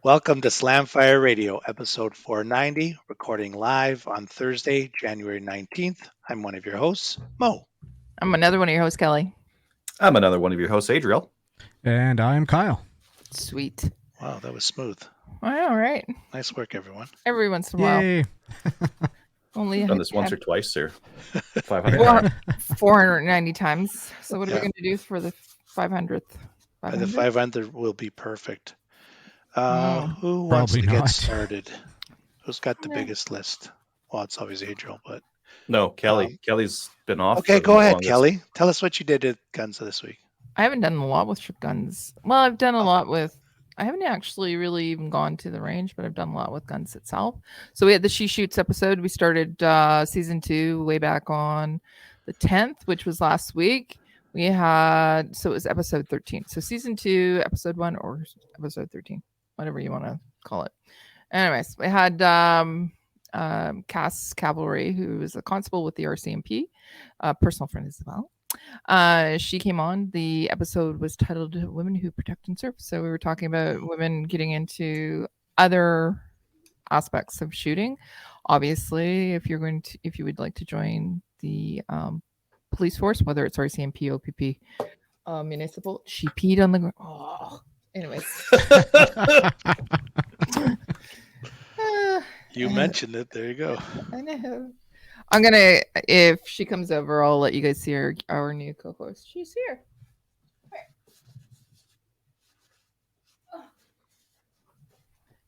Welcome to Slamfire Radio, episode 490, recording live on Thursday, January 19th. I'm one of your hosts, Mo. I'm another one of your hosts, Kelly. I'm another one of your hosts, Adriel. And I'm Kyle. Sweet. Wow, that was smooth. All right. Nice work, everyone. Every once in a while. Yay. Only Done this once or twice, or 500. 490 times. So what are we Yeah. going to do for the 500th? The 500 will be perfect. Who wants Probably to get not. started? Who's got the biggest list? Well, it's always Adriel, but... No, Kelly. Kelly's been off. Okay, for go the ahead, longest. Kelly. Tell us what you did at Guns this week. I haven't done a lot with guns. Well, I've done a lot with... I haven't actually really even gone to the range, but I've done a lot with guns itself. So we had the She Shoots episode. We started season 2 way back on the 10th, which was last week. We had... So it was episode 13. So season 2, episode 1, or episode 13. Whatever you want to call it. Anyways, we had Cass Cavalry, who is a constable with the RCMP, a personal friend as well. She came on. The episode was titled Women Who Protect and Serve. So we were talking about women getting into other aspects of shooting. Obviously, if you would like to join the police force, whether it's RCMP, OPP, municipal, she peed on the ground. Oh. Anyways. You mentioned it. There you go. I know. I'm going to, if she comes over, I'll let you guys see our new co-host. She's here.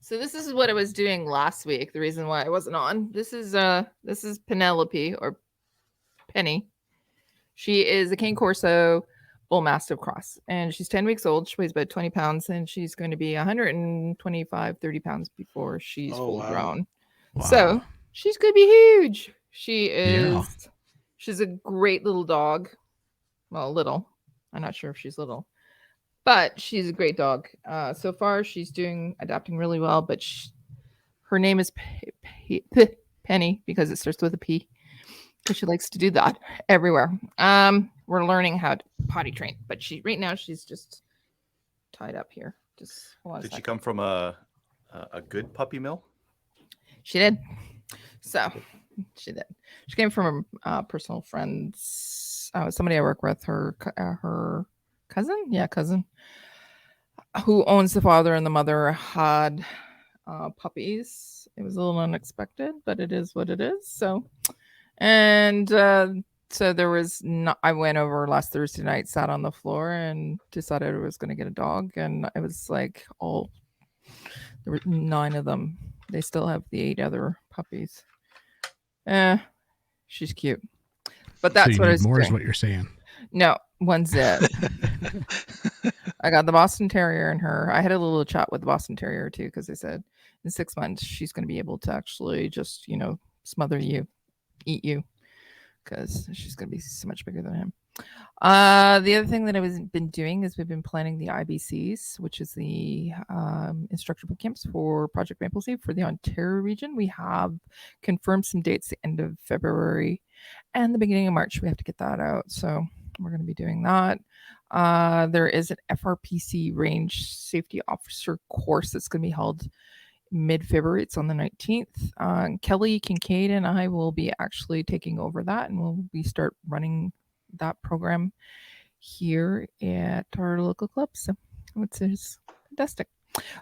So this is what I was doing last week. The reason why I wasn't on. This is Penelope, or Penny. She is a Cane Corso Bull Mastiff Cross, and she's 10 weeks old. She weighs about 20 pounds, and she's going to be 125, 30 pounds before she's full grown. Wow. So she's going to be huge. She is. Yeah. She's a great little dog. Well, little. I'm not sure if she's little, but she's a great dog. So far, she's adapting really well. But her name is Penny because it starts with a P. Because she likes to do that everywhere. We're learning how to potty train, but right now she's just tied up here. Just Did she come from a good puppy mill? She did. So she did. She came from a personal friend's, somebody I work with, her cousin, who owns the father and the mother had puppies. It was a little unexpected, but it is what it is. So. And so there was I went over last Thursday night, sat on the floor, and decided I was going to get a dog. And I was like, there were 9 of them. They still have the 8 other puppies. She's cute. But that's so what I was more doing. Is what you're saying. No, one's it. I got the Boston Terrier and her. I had a little chat with the Boston Terrier too, because they said in 6 months she's going to be able to actually just, smother you. Eat you, because she's going to be so much bigger than him. The other thing that I've been doing is we've been planning the IBCs, which is the instructor boot camps for Project Maple Leaf for the Ontario region. We have confirmed some dates the end of February and the beginning of March. We have to get that out, so we're going to be doing that. There is an FRPC range safety officer course that's going to be held mid-February. It's on the 19th. Kelly Kincaid and I will be actually taking over that, and we'll start running that program here at our local club. So it's fantastic.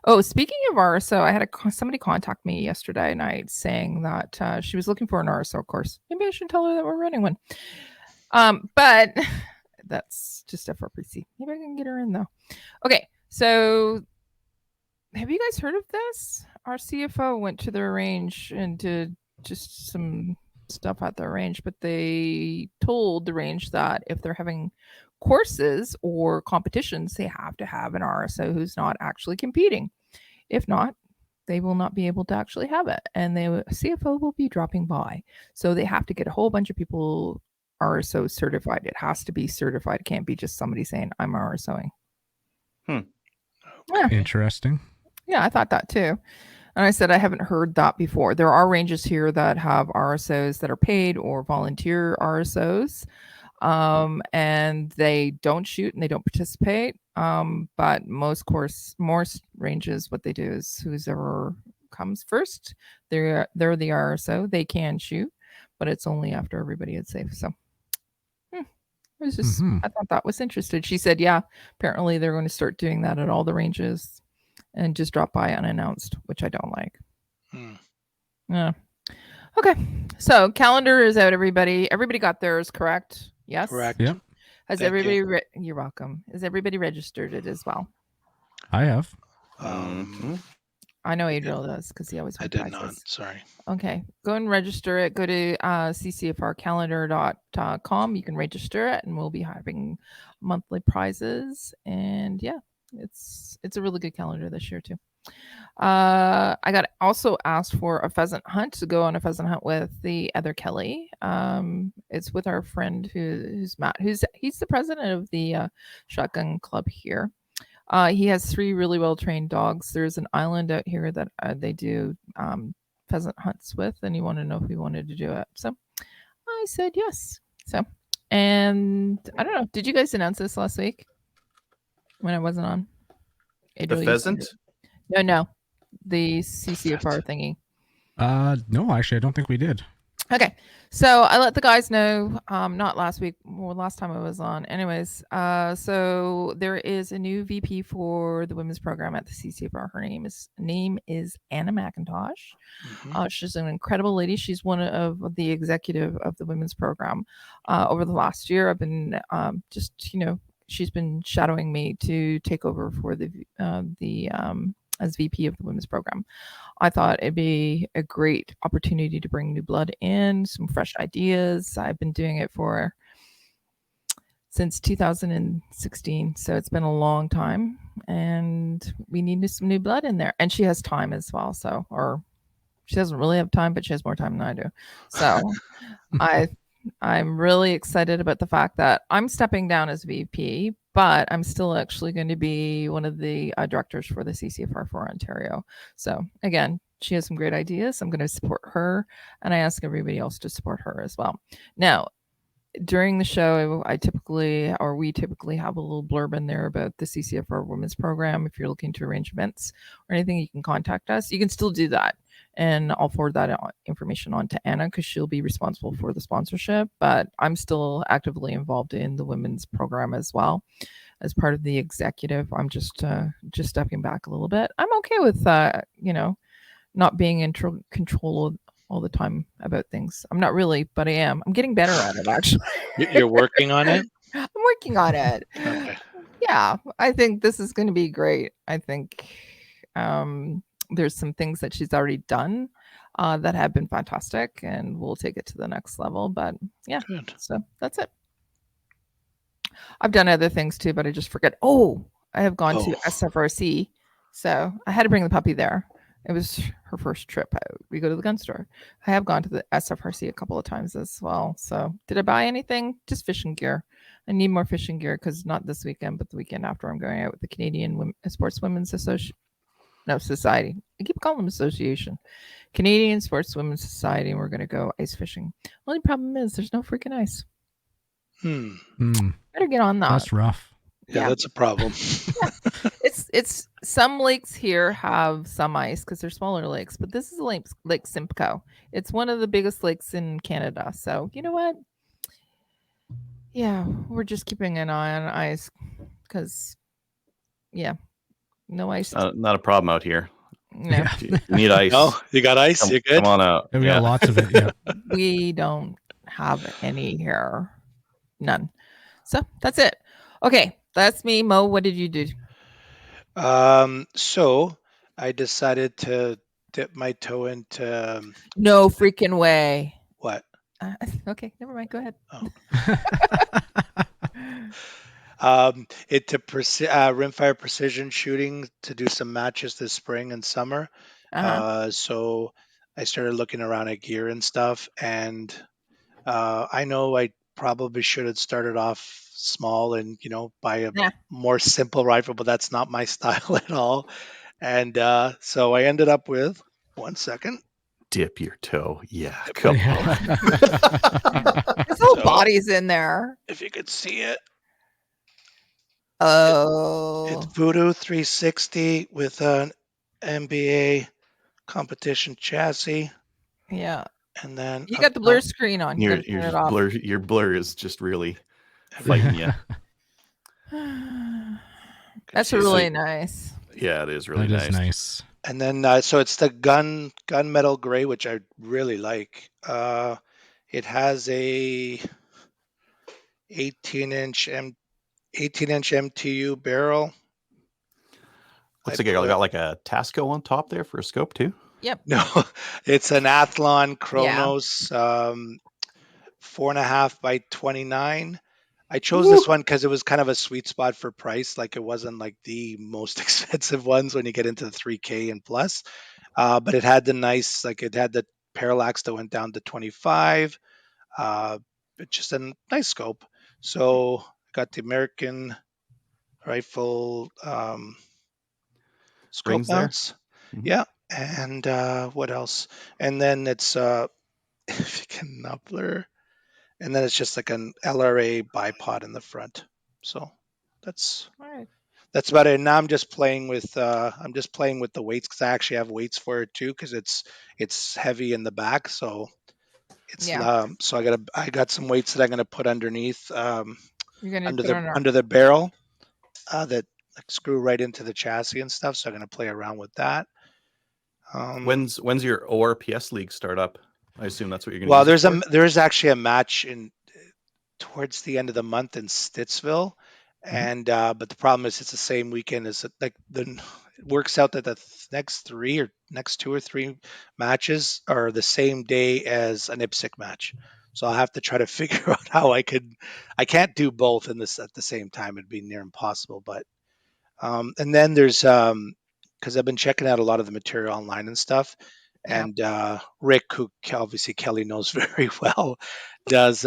Oh, speaking of RSO, I had somebody contact me yesterday night saying that she was looking for an RSO course. Maybe I should tell her that we're running one. But that's just FRPC. Maybe I can get her in though. Okay, so have you guys heard of this? Our CFO went to their range and did just some stuff at their range, but they told the range that if they're having courses or competitions, they have to have an RSO who's not actually competing. If not, they will not be able to actually have it, and the CFO will be dropping by. So they have to get a whole bunch of people RSO certified. It has to be certified. It can't be just somebody saying, I'm RSOing. Yeah. Interesting. Yeah, I thought that too. And I said, I haven't heard that before. There are ranges here that have RSOs that are paid or volunteer RSOs. And they don't shoot and they don't participate. But most ranges, what they do is whoever comes first, they're the RSO. They can shoot, but it's only after everybody is safe. So it was just, I thought that was interesting. She said, yeah, apparently they're going to start doing that at all the ranges and just drop by unannounced, which I don't like. Yeah. Okay. So calendar is out, everybody. Everybody got theirs, correct? Yes. Correct. Yep. Has Thank everybody? You're welcome. Has everybody registered it as well? I have. I know Adriel does because he always. I did not. Sorry. Okay, go and register it. Go to ccfrcalendar.com. You can register it, and we'll be having monthly prizes. And yeah, it's a really good calendar this year too. I got also asked for a pheasant hunt to go on a pheasant hunt with the other Kelly. It's with our friend who's Matt, he's the president of the shotgun club here. He has 3 really well trained dogs. There's an island out here that they do pheasant hunts with, and he wanted to know if we wanted to do it. So I said yes. So, and I don't know. Did you guys announce this last week when I wasn't on? The pheasant? No. The CCFR thingy. No, actually, I don't think we did. Okay, so I let the guys know, not last week, well, last time I was on. Anyways, so there is a new VP for the women's program at the CCFR. Her name is Anna McIntosh. She's an incredible lady. She's one of the executive of the women's program. Over the last year, I've been she's been shadowing me to take over for the as VP of the women's program. I thought it'd be a great opportunity to bring new blood in, some fresh ideas. I've been doing it since 2016, so it's been a long time, and we need some new blood in there. And she has time as well, or she doesn't really have time, but she has more time than I do. So I'm really excited about the fact that I'm stepping down as VP, but I'm still actually going to be one of the directors for the CCFR for Ontario. So again, she has some great ideas. I'm going to support her, and I ask everybody else to support her as well. Now, during the show, we typically have a little blurb in there about the CCFR Women's Program. If you're looking to arrange events or anything, you can contact us. You can still do that, and I'll forward that information on to Anna because she'll be responsible for the sponsorship. But I'm still actively involved in the women's program as well as part of the executive. I'm just stepping back a little bit. I'm okay with not being in control all the time about things. I'm not really, but I am. I'm getting better at it, actually. You're working on it? I'm working on it. Okay. Yeah, I think this is going to be great. I think there's some things that she's already done that have been fantastic, and we'll take it to the next level. But yeah, Good. So that's it. I've done other things too, but I just forget. Oh, I have gone to SFRC. So I had to bring the puppy there. It was her first trip out. We go to the gun store. I have gone to the SFRC a couple of times as well. So did I buy anything? Just fishing gear. I need more fishing gear because not this weekend, but the weekend after I'm going out with the Canadian Sports Women's Society. I keep calling them association. Canadian Sports Women's Society, and we're going to go ice fishing. Only problem is there's no freaking ice. Better get on that. That's rough. Yeah, that's a problem. It's some lakes here have some ice because they're smaller lakes, but this is Lake Simcoe. It's one of the biggest lakes in Canada. So you know what? Yeah, we're just keeping an eye on ice because, no ice. Not a problem out here. No. You need ice. No, you got ice. You're good. Come on out. We got lots of it. Yeah. We don't have any here. None. So that's it. Okay, that's me. Mo, what did you do? So I decided to dip my toe into No freaking way. what? Okay, never mind. Go ahead. Rimfire precision shooting to do some matches this spring and summer. So I started looking around at gear and stuff, and I know I probably should have started off small and buy a more simple rifle, but that's not my style at all. And so I ended up with 1 second. dip your toe. Yeah, Dip come my on. His whole So- body's in there. If you could see it, Oh, it's Voodoo 360 with an NBA competition chassis, yeah. and then You up got the blur top, screen on. You got to turn it off. Your blur is just really fighting you. That's see really that. nice. Yeah, it is really That nice. is nice. And then so it's the gunmetal gray, which I really like. It has a 18-inch 18-inch MTU barrel. Looks like it got like a Tasco on top there for a scope too. Yep. No, it's an Athlon Yeah. Chronos 4.5 by 29. I chose this one because it was kind of a sweet spot for price. Like it wasn't like the most expensive ones when you get into the 3K and plus. But it had the nice, like it had the parallax that went down to 25. But just a nice scope. So I got the American rifle scope Rings there. mounts. Mhm. Yeah. And what else? And then it's Nuppler. And then it's just like an LRA bipod in the front. So that's All right. that's about it. Now I'm just playing with the weights because I actually have weights for it too because it's heavy in the back. So it's Yeah. so I got some weights that I'm gonna put underneath You're gonna under put on our. under the barrel that like, screw right into the chassis and stuff. So I'm gonna play around with that. When's your ORPS league start up? I assume that's what you're going to Well, use it for. there's actually a match in towards the end of the month in Stittsville, and but the problem is it's the same weekend as like it works out that the next two or three matches are the same day as an IPSC match. So I'll have to try to figure out how I can't do both in this at the same time. It'd be near impossible. But and then there's because I've been checking out a lot of the material online and stuff, Yeah. and Rick, who obviously Kelly knows very well, does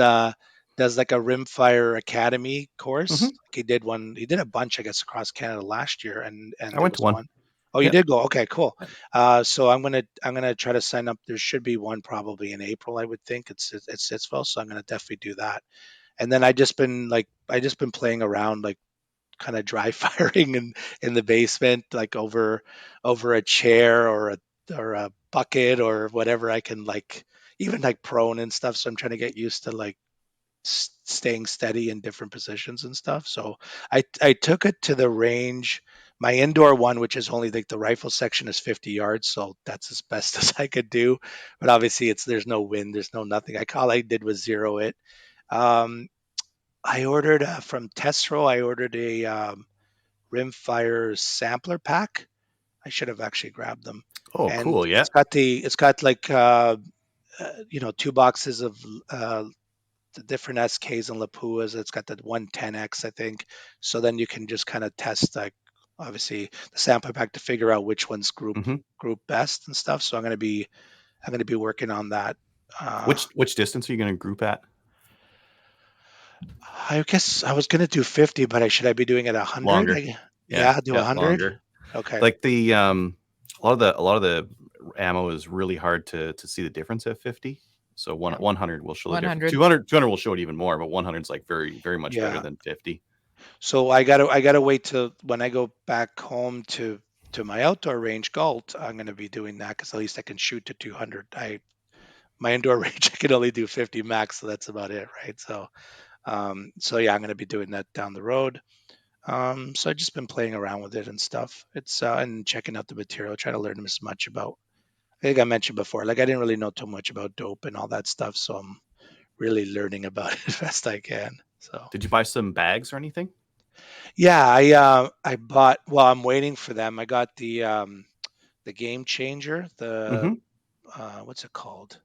does like a Rimfire Academy course. Mhm. Like he did one. He did a bunch, I guess, across Canada last year, and I there went was to one. one. Oh, you Yep. did go? Okay, cool. So I'm gonna try to sign up. There should be one probably in April, I would think. It's Stittsville, so I'm gonna definitely do that. And then I just been playing around like kind of dry firing in the basement, like over a chair or a bucket or whatever I can like, even like prone and stuff. So I'm trying to get used to like staying steady in different positions and stuff. So I took it to the range. My indoor one, which is only like the rifle section, is 50 yards, so that's as best as I could do. But obviously, there's no wind, there's no nothing. All I did was zero it. Um, I ordered from Testro. I ordered a Rimfire sampler pack. I should have actually grabbed them. Oh, And cool. Yeah. it's got like two boxes of the different SKs and Lapuas. It's got the 110X, I think. So then you can just kind of test like obviously the sampler pack to figure out which ones hmm group best and stuff. So I'm gonna be working on that. Which distance are you going to group at? I guess I was gonna do 50, but should I be doing it 100? Longer. Yeah, I'll do Yeah, 100. longer. Okay. Like the a lot of the ammo is really hard to see the difference at 50. So 100 will show the difference. 200 will show it even more, but 100 is like very much better Yeah. than 50. So I gotta wait till when I go back home to my outdoor range, Galt. I'm gonna be doing that because at least I can shoot to 200. My indoor range I can only do 50 max, so that's about it, right? So yeah, I'm gonna be doing that down the road. So I've just been playing around with it and stuff. It's and checking out the material, trying to learn as much about. I think I mentioned before, like I didn't really know too much about dope and all that stuff, so I'm really learning about it as best I can. So Did you buy some bags or anything? yeah, I bought. Well, I'm waiting for them. I got the game changer. The Mm-hmm. what's it called?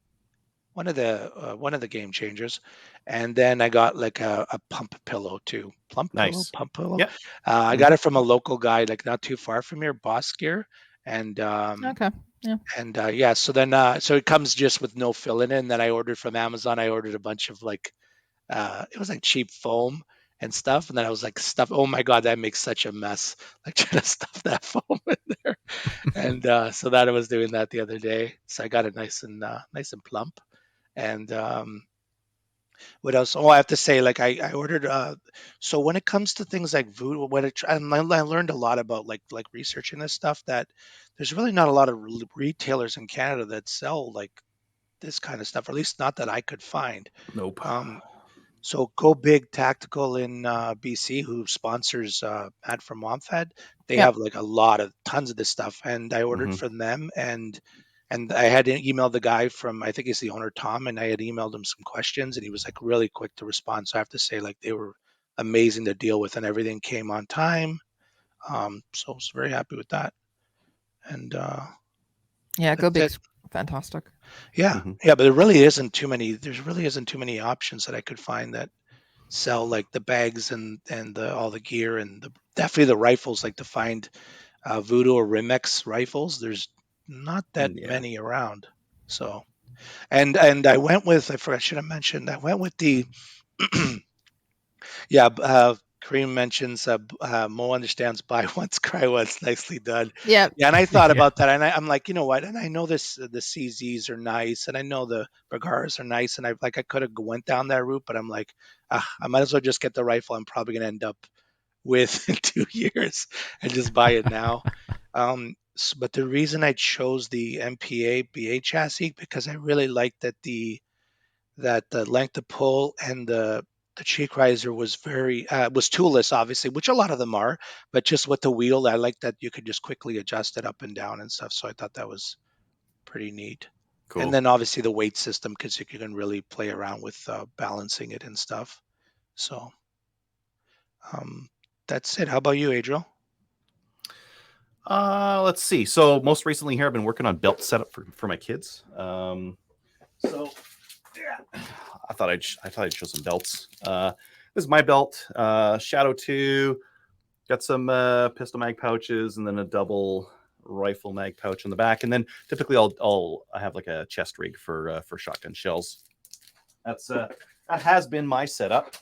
One of the game changers, and then I got like a pump pillow too. Nice. Pump pillow. Yeah. I got Mm-hmm. it from a local guy, like not too far from here, Boss Gear, and Okay. Yeah. yeah. So then so it comes just with no fill in it. And then I ordered from Amazon. I ordered a bunch of like it was like cheap foam, and stuff. And then I was like, oh my God, that makes such a mess. Like trying to stuff that foam in there. And so that I was doing that the other day. So I got it nice and plump. And what else? Oh, I have to say, like I ordered. So when it comes to things like voodoo, and I learned a lot about like researching this stuff, that there's really not a lot of retailers in Canada that sell like this kind of stuff, or at least not that I could find. Nope. So Go Big Tactical in BC, who sponsors Matt from MomFed, they Yep. have like tons of this stuff, and I ordered from them, and I had emailed the guy from, I think he's the owner, Tom, and I had emailed him some questions, and he was like really quick to respond. So I have to say, like, they were amazing to deal with, and everything came on time. So I was very happy with that. And yeah, Go Big's fantastic. Yeah, yeah, but there really isn't too many. There really isn't too many options that I could find that sell like the bags and all the gear, and definitely the rifles. Like to find Voodoo or Rimex rifles, there's not that many around. So, and I went with, I forgot, I should have mentioned, I went with the Kareem mentions Mo understands buy once, cry once. Nicely done. Yeah. Yeah, and I thought about that, and I'm like, you know what? And I know the CZs are nice, and I know the Bergaras are nice, and I could have went down that route, but I'm like, I might as well just get the rifle. I'm probably gonna end up with in 2 years and just buy it now. But the reason I chose the MPA BA chassis, because I really liked that the length of pull and the cheek riser was was toolless, obviously, which a lot of them are, but just with the wheel, I like that you could just quickly adjust it up and down and stuff. So I thought that was pretty neat. Cool. And then obviously the weight system, because you can really play around with balancing it and stuff. So that's it. How about you, Adriel? Let's see. So most recently here, I've been working on belt setup for my kids. So yeah, I thought I'd show some belts. This is my belt, Shadow 2. Got some pistol mag pouches and then a double rifle mag pouch in the back. And then typically I have like a chest rig for shotgun shells. That has been my setup.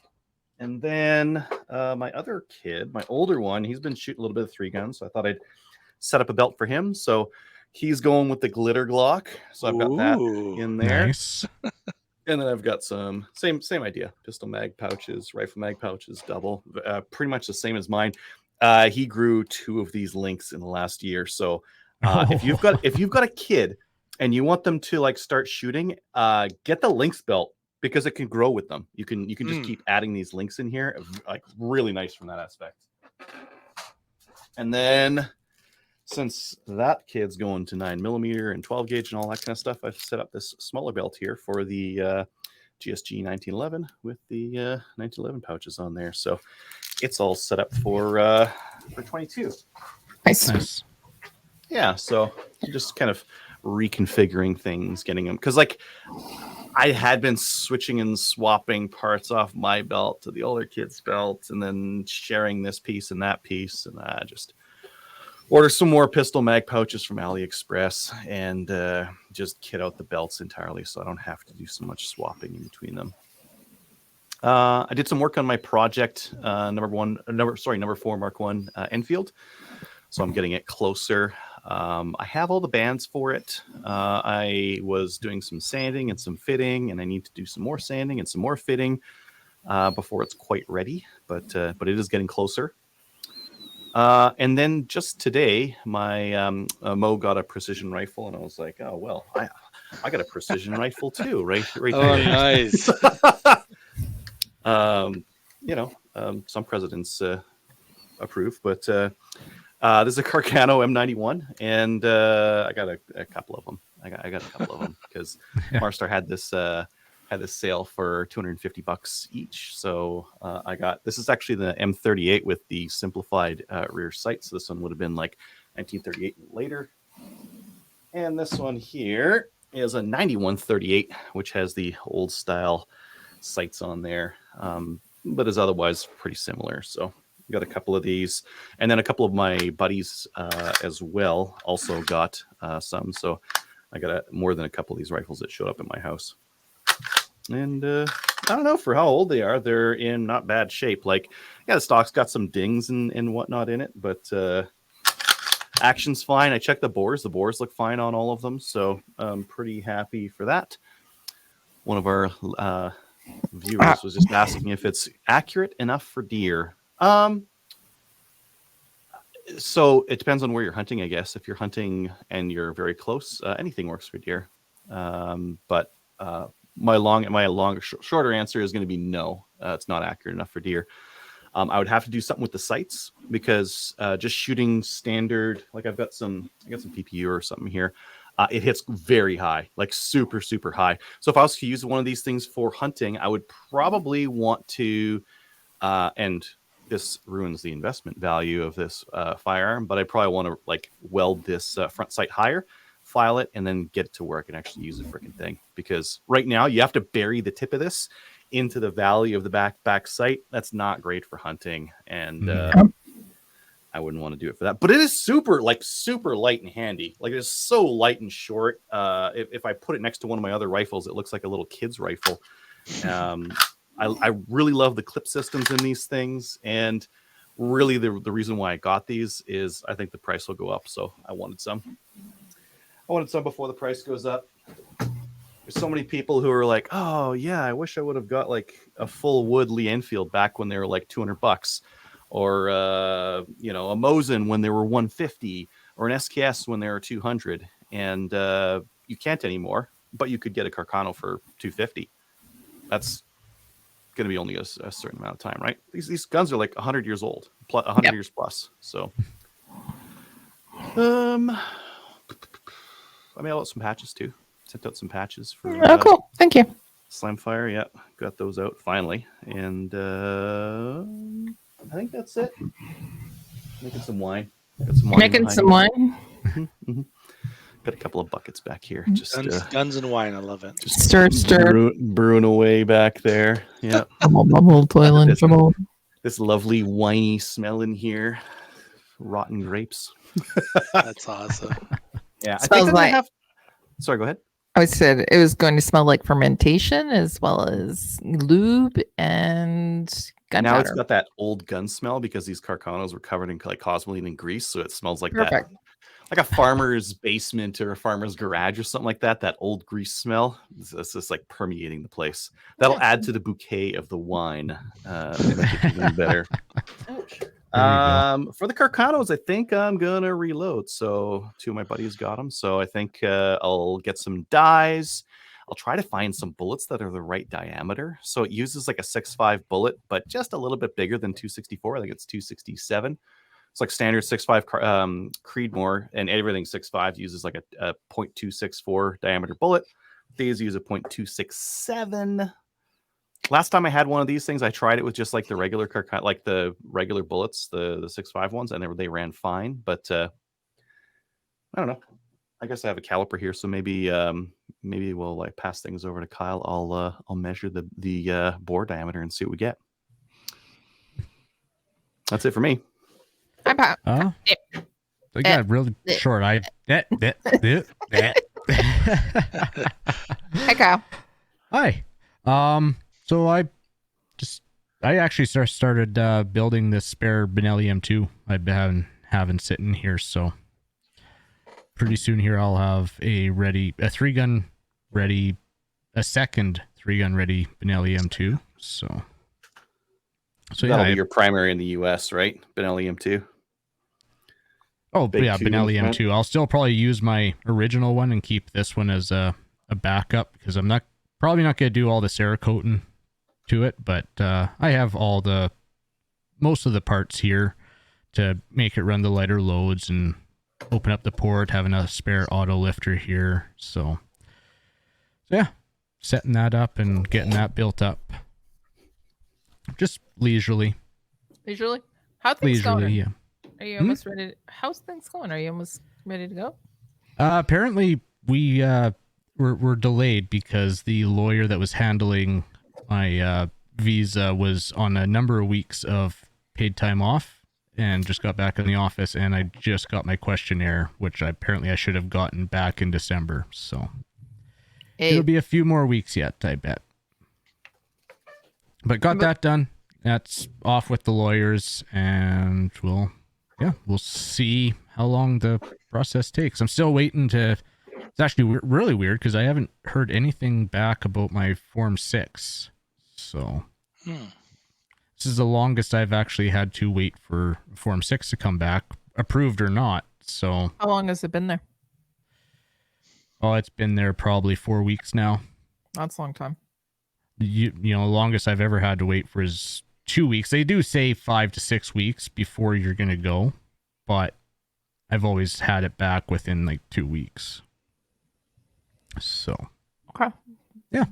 And then my other kid, my older one, he's been shooting a little bit of 3-gun, so I thought I'd set up a belt for him. So he's going with the glitter Glock. So I've got that in there. Nice. And then I've got some same idea, pistol mag pouches, rifle mag pouches, double, pretty much the same as mine. He grew 2 of these links in the last year. So if you've got a kid and you want them to like start shooting, get the links belt, because it can grow with them. You can just keep adding these links in here, like really nice from that aspect. And then since that kid's going to 9mm and 12 gauge and all that kind of stuff, I've set up this smaller belt here for the GSG 1911 with the 1911 pouches on there. So it's all set up for 22. Nice. Yeah, so just kind of reconfiguring things, getting them, because like I had been switching and swapping parts off my belt to the older kid's belt, and then sharing this piece and that piece, and I just order some more pistol mag pouches from AliExpress and just kit out the belts entirely, so I don't have to do so much swapping in between them. I did some work on my project, number 4 Mark 1 Enfield, so I'm getting it closer. I have all the bands for it. I was doing some sanding and some fitting, and I need to do some more sanding and some more fitting before it's quite ready, but it is getting closer. And then just today, my Mo got a precision rifle, and I was like, oh, well, I got a precision rifle too, right there. Nice. Some presidents approve, but this is a Carcano M91, and I got a couple of them. I got a couple of them because Marstar had this sale for $250 each. So I got, this is actually the M38 with the simplified rear sight. So this one would have been like 1938 later. And this one here is a 9138, which has the old style sights on there, but is otherwise pretty similar. So got a couple of these, and then a couple of my buddies as well also got some. So I got more than a couple of these rifles that showed up at my house. And I don't know, for how old they are, they're in not bad shape. Like, yeah, the stock's got some dings and whatnot in it, but action's fine. I checked the bores. The bores look fine on all of them, so I'm pretty happy for that. One of our viewers was just asking if it's accurate enough for deer. So it depends on where you're hunting, I guess. If you're hunting and you're very close, anything works for deer. But my shorter answer is going to be no. It's not accurate enough for deer. I would have to do something with the sights because just shooting standard, like I got some PPU or something here. It hits very high, like super, super high. So if I was to use one of these things for hunting, I would probably want to, and this ruins the investment value of this firearm, but I probably want to like weld this front sight higher, file it, and then get it to where I can actually use the freaking thing. Because right now you have to bury the tip of this into the valley of the back sight. That's not great for hunting, and I wouldn't want to do it for that. But it is super light and handy. Like, it's so light and short. If I put it next to one of my other rifles, it looks like a little kid's rifle. I really love the clip systems in these things, and really the reason why I got these is I think the price will go up, so I wanted some. Before the price goes up. There's so many people who are like, oh yeah, I wish I would have got like a full wood Lee Enfield back when they were like $200, or a Mosin when they were $150, or an SKS when they were $200, and you can't anymore. But you could get a Carcano for $250. That's going to be only a certain amount of time, right? These guns are like 100 years old, 100 years plus. So, I mailed out some patches too. Sent out some patches for. Oh, cool! Thank you. Slamfire, yeah, got those out finally, and I think that's it. Making some wine. Making some wine. Got a couple of buckets back here. Just guns and wine. I love it. Just stir, brewing away back there. Yeah. Bubble, toilet, trouble. This lovely winey smell in here. Rotten grapes. That's awesome. Yeah, Smells like. Sorry, go ahead. I said it was going to smell like fermentation as well as lube and gunpowder. Now it's got that old gun smell because these Carcanos were covered in like cosmoline and grease, so it smells like Perfect. that, like a farmer's basement or a farmer's garage or something like that. That old grease smell. It's just like permeating the place. That'll add to the bouquet of the wine. Make it even better. Oh, sure. For the Carcanos, I think I'm gonna reload. So two of my buddies got them. So I think I'll get some dies. I'll try to find some bullets that are the right diameter. So it uses like a 6.5 bullet, but just a little bit bigger than 264. I think it's 267. It's like standard 6.5 Creedmoor, and everything 6.5 uses like a 0.264 diameter bullet. These use a 0.267. Last time I had one of these things, I tried it with just like the regular bullets, the 6.5 ones, and they ran fine. But I don't know. I guess I have a caliper here, so maybe we'll like pass things over to Kyle. I'll measure the bore diameter and see what we get. That's it for me. They got really short. Hi, Kyle. Hi. So I actually started building this spare Benelli M2 I've been having sitting here. So pretty soon here I'll have a 3-gun ready, a second 3-gun ready Benelli M2. So that'll be your primary in the US, right? Benelli M2. Oh, yeah, Benelli M2. I'll still probably use my original one and keep this one as a backup because I'm probably not going to do all the Cerakoting to it, but I have most of the parts here to make it run the lighter loads and open up the port, having a spare auto lifter here. So yeah, setting that up and getting that built up. Just leisurely. Leisurely? How things going? Yeah. Are you almost ready? How's things going? Are you almost ready to go? Apparently we're delayed because the lawyer that was handling my visa was on a number of weeks of paid time off and just got back in the office, and I just got my questionnaire, which I should have gotten back in December. So it'll be a few more weeks yet, I bet. But got that done. That's off with the lawyers, and we'll see how long the process takes. I'm still waiting to. It's actually really weird because I haven't heard anything back about my Form 6. So this is the longest I've actually had to wait for Form 6 to come back, approved or not. So how long has it been there? Oh, it's been there probably 4 weeks now. That's a long time. The longest I've ever had to wait for is 2 weeks. They do say 5 to 6 weeks before you're going to go, but I've always had it back within like 2 weeks. So, okay. Yeah.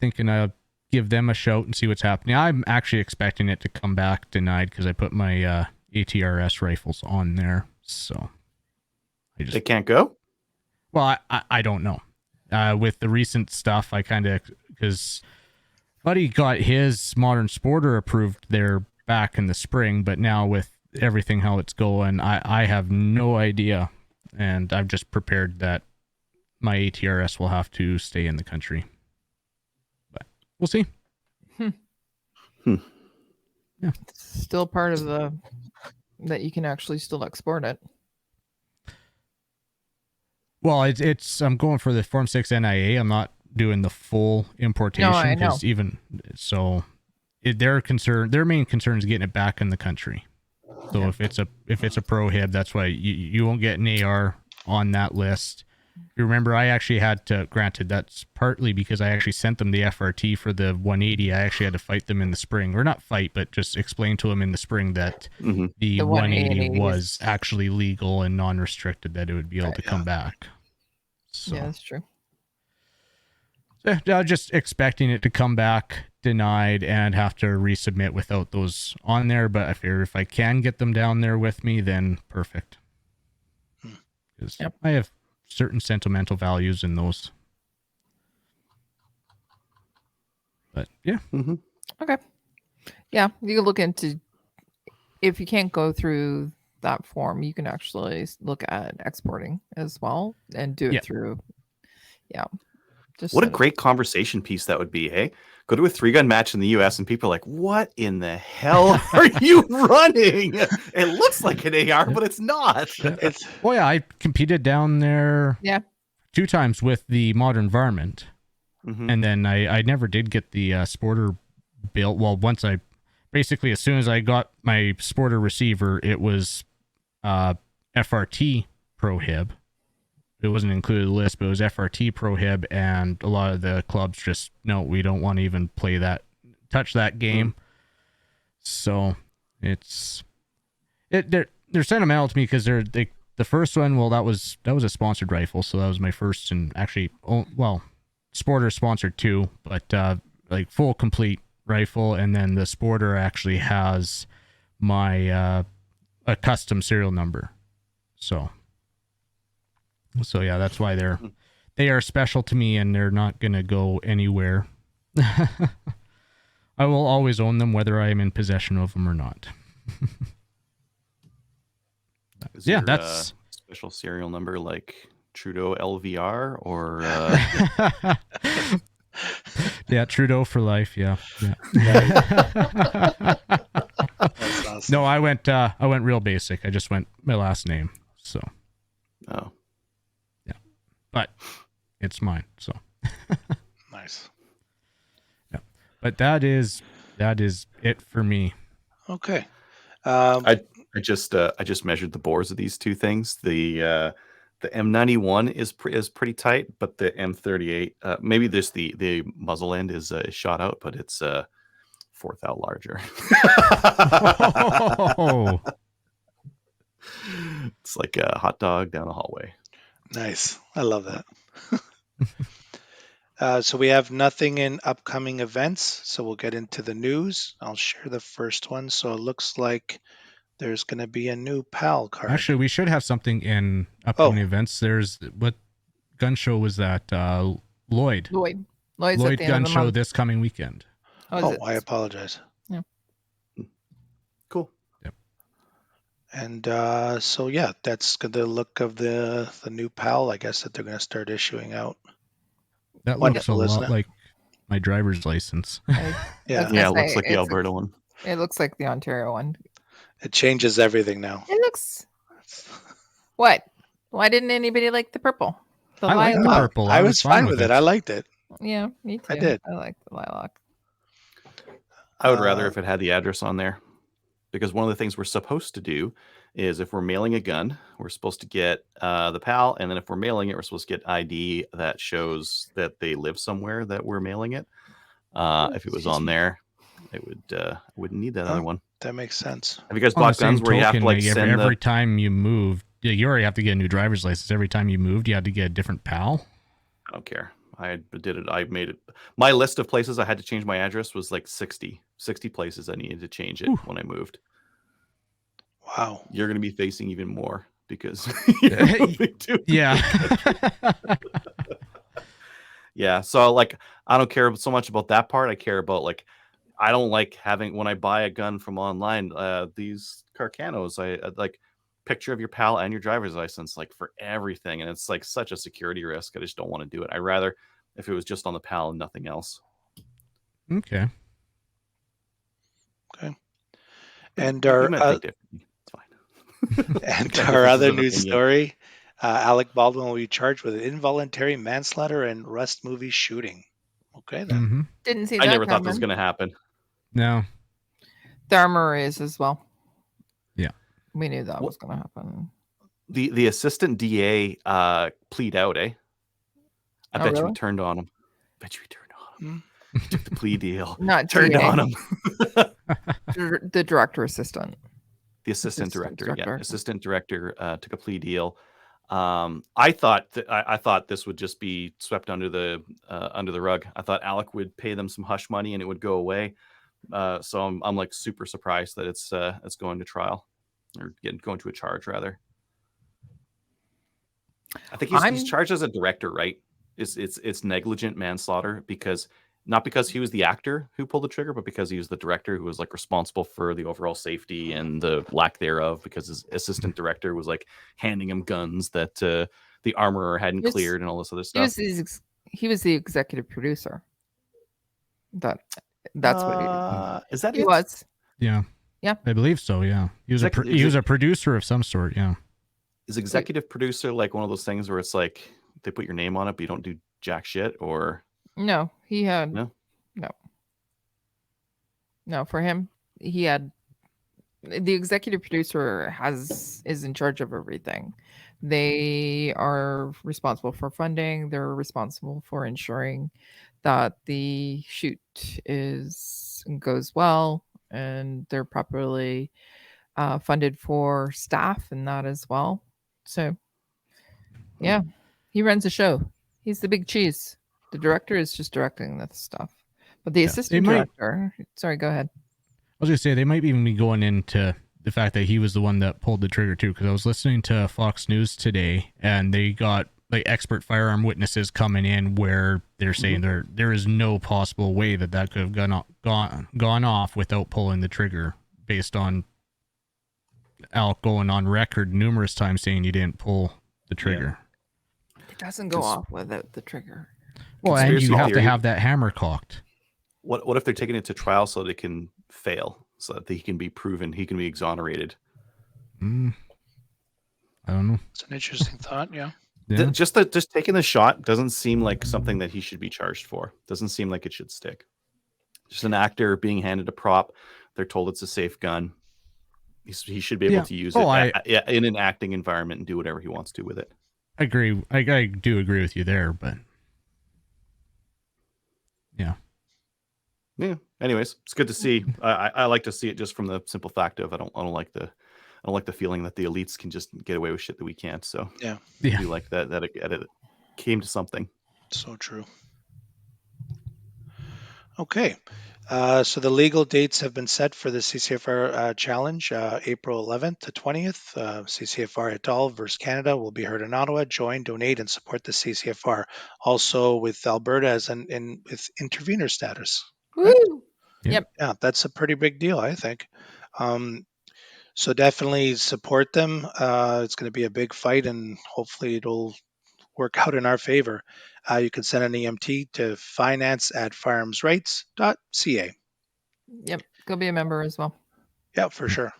Thinking I'll give them a shout and see what's happening. I'm actually expecting it to come back denied because I put my ATRS rifles on there. So, they can't go? Well, I don't know. With the recent stuff, I kind of, because Buddy got his Modern Sporter approved there back in the spring, but now with everything how it's going, I have no idea. And I've just prepared that my ATRS will have to stay in the country. But we'll see. Yeah. It's still part of that you can actually still export it. Well, it's I'm going for the Form 6 NIA. I'm not doing the full importation. No, I know. Even so, their main concern is getting it back in the country. So if it's a prohib, that's why you won't get an AR on that list. You remember, I actually had to, granted, that's partly because I actually sent them the FRT for the 180. I actually had to fight them in the spring, or not fight, but just explain to them in the spring that the 180 was actually legal and non-restricted, that it would be able to come back. So, yeah, that's true. So I was just expecting it to come back denied and have to resubmit without those on there, but I figure if I can get them down there with me, then perfect. Because I have certain sentimental values in those. But yeah. Okay. Yeah, you can look into, if you can't go through that form, you can actually look at exporting as well and do it through. Yeah. What a great conversation piece that would be, hey? Go to a 3-gun match in the US and people are like, what in the hell are you running? It looks like an AR, but it's not. I competed down there 2 times with the Modern Varmint. And then I never did get the Sporter built. Well, once basically as soon as I got my Sporter receiver, it was FRT prohib. It wasn't included in the list, but it was FRT prohib, and a lot of the clubs just, no, we don't want to even touch that game. So they're sentimental to me because the first one, well, that was a sponsored rifle, so that was my first, and actually, Sporter sponsored too, but like full complete rifle, and then the Sporter actually has my a custom serial number. So yeah, that's why they are special to me, and they're not going to go anywhere. I will always own them, whether I am in possession of them or not. That's special serial number like Trudeau LVR or yeah, Trudeau for life. Yeah. That's awesome. No, I went real basic. I just went my last name. So. Oh. But it's mine, so Nice. Yeah, but that is it for me. Okay. I just measured the bores of these two things. The M91 is pretty tight, but the M38, maybe the muzzle end is shot out, but it's 4th out larger. Oh. It's like a hot dog down a hallway. Nice. I love that. So we have nothing in upcoming events, so we'll get into the news. I'll share the first one. So it looks like there's going to be a new PAL card. Actually, we should have something in upcoming events. There's, what gun show was that? Lloyd's Lloyd gun show this coming weekend. I apologize. Yeah. Cool. Yep. And so yeah, that's the look of the new PAL, I guess, that they're going to start issuing out. That Wonderful, looks a isn't lot it? like my driver's license. Yeah. Yeah, it looks like the Alberta one. It looks like the Ontario one. It changes everything now. It looks. What? Why didn't anybody like the purple? I like the lilac? purple. I was fine with it. I liked it. Yeah, me too. I did. I like the lilac. I would rather if it had the address on there, because one of the things we're supposed to do is if we're mailing a gun, we're supposed to get the PAL, and then if we're mailing it, we're supposed to get ID that shows that they live somewhere that we're mailing it. If it was on there, it wouldn't need that other one. That makes sense. Have you guys bought guns where you have to like send every time you move? You already have to get a new driver's license. Every time you moved, you had to get a different PAL. I don't care. I did it. I made it. My list of places I had to change my address was like 60 places I needed to change it when I moved. Wow. You're going to be facing even more because you're moving too. Yeah. Yeah. So like, I don't care so much about that part. I care about like, I don't like having, when I buy a gun from online, these Carcanos, I like picture of your PAL and your driver's license, like for everything. And it's like such a security risk. I just don't want to do it. I'd rather if it was just on the PAL and nothing else. Okay. And our and our other news story, Alec Baldwin will be charged with involuntary manslaughter and Rust movie shooting. Okay, then. Mm-hmm. Didn't see that. I never thought this was going to happen. No. The armor is as well. Yeah. We knew that was going to happen. The assistant DA plead out, eh? I bet you he turned on him. He took the plea deal. Not turned DA. on him. The director assistant. The assistant director. Yeah. Assistant director took a plea deal. I thought this would just be swept under the rug. I thought Alec would pay them some hush money and it would go away. So I'm like super surprised that it's going to trial or going to a charge rather. I think he's charged as a director, right? It's negligent manslaughter because not because he was the actor who pulled the trigger, but because he was the director who was like responsible for the overall safety and the lack thereof, because his assistant director was like handing him guns that the armorer hadn't cleared and all this other stuff. He was the executive producer. That's what is that he was. Yeah. Yeah. I believe so, yeah. He was a producer of some sort, yeah. Is executive producer like one of those things where it's like they put your name on it, but you don't do jack shit, or no, he had no. For him, he had the executive producer is in charge of everything. They are responsible for funding. They're responsible for ensuring that the shoot goes well, and they're properly funded for staff and that as well. So, yeah, he runs a show. He's the big cheese. The director is just directing this stuff. But the assistant director... Sorry, go ahead. I was going to say, they might even be going into the fact that he was the one that pulled the trigger, too, because I was listening to Fox News today, and they got like expert firearm witnesses coming in where they're saying there is no possible way that could have gone off without pulling the trigger, based on Alec going on record numerous times saying he didn't pull the trigger. It doesn't go off without the trigger. Well, and you have to have that hammer cocked. What if they're taking it to trial so they can fail, so that he can be proven, he can be exonerated? I don't know. It's an interesting thought, yeah. Just taking the shot doesn't seem like something that he should be charged for. Doesn't seem like it should stick. Just an actor being handed a prop. They're told it's a safe gun. He should be able to use it in an acting environment and do whatever he wants to with it. I agree. I do agree with you there, but yeah. Anyways, it's good to see. I like to see it just from the simple fact of I don't like the feeling that the elites can just get away with shit that we can't. So I do like that it came to something. So true. Okay. So the legal dates have been set for the CCFR challenge, April 11th to 20th. CCFR et al. Versus Canada will be heard in Ottawa. Join, donate, and support the CCFR. Also with Alberta as with intervener status. Right? Woo! Yep. Yeah, that's a pretty big deal, I think. So definitely support them. It's going to be a big fight, and hopefully it'll work out in our favor. You can send an EMT to finance@firearmsrights.ca. Yep. Go be a member as well. Yeah, for sure.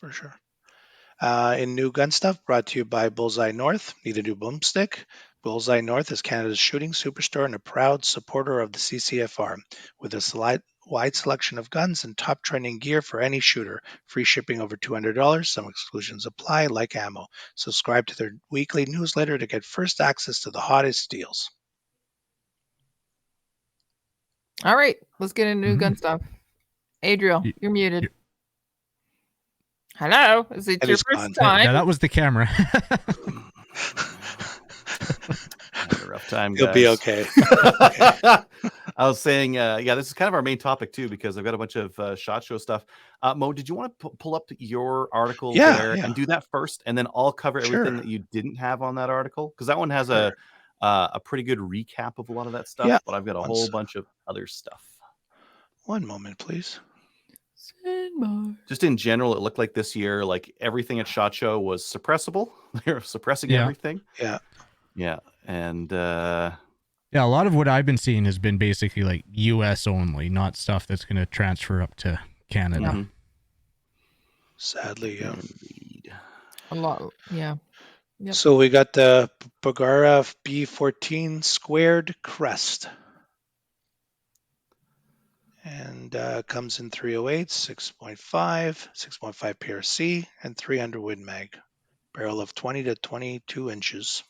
For sure. In new gun stuff, brought to you by Bullseye North. Need a new boomstick? Bullseye North is Canada's shooting superstore and a proud supporter of the CCFR. With a wide selection of guns and top trending gear for any shooter. Free shipping over $200. Some exclusions apply, like ammo. Subscribe to their weekly newsletter to get first access to the hottest deals. All right. Let's get into new gun stuff. Adriel, you're muted. Hello. Is it your first time? Yeah, that was the camera. Having a rough time, guys. You'll be okay. I was saying, this is kind of our main topic too, because I've got a bunch of SHOT Show stuff. Mo, did you want to pull up your article there and do that first, and then I'll cover everything that you didn't have on that article? Because that one has a pretty good recap of a lot of that stuff, but I've got a whole bunch of other stuff. One moment, please. Just in general, it looked like this year, like everything at SHOT Show was suppressible. They're suppressing everything. Yeah. And a lot of what I've been seeing has been basically like US only, not stuff that's going to transfer up to Canada. Mm-hmm. Sadly, a lot. Yeah. Yep. So we got the Bagara B14 squared crest. And comes in 308, 6.5, 6.5 PRC, and 300 Win Mag. Barrel of 20 to 22 inches.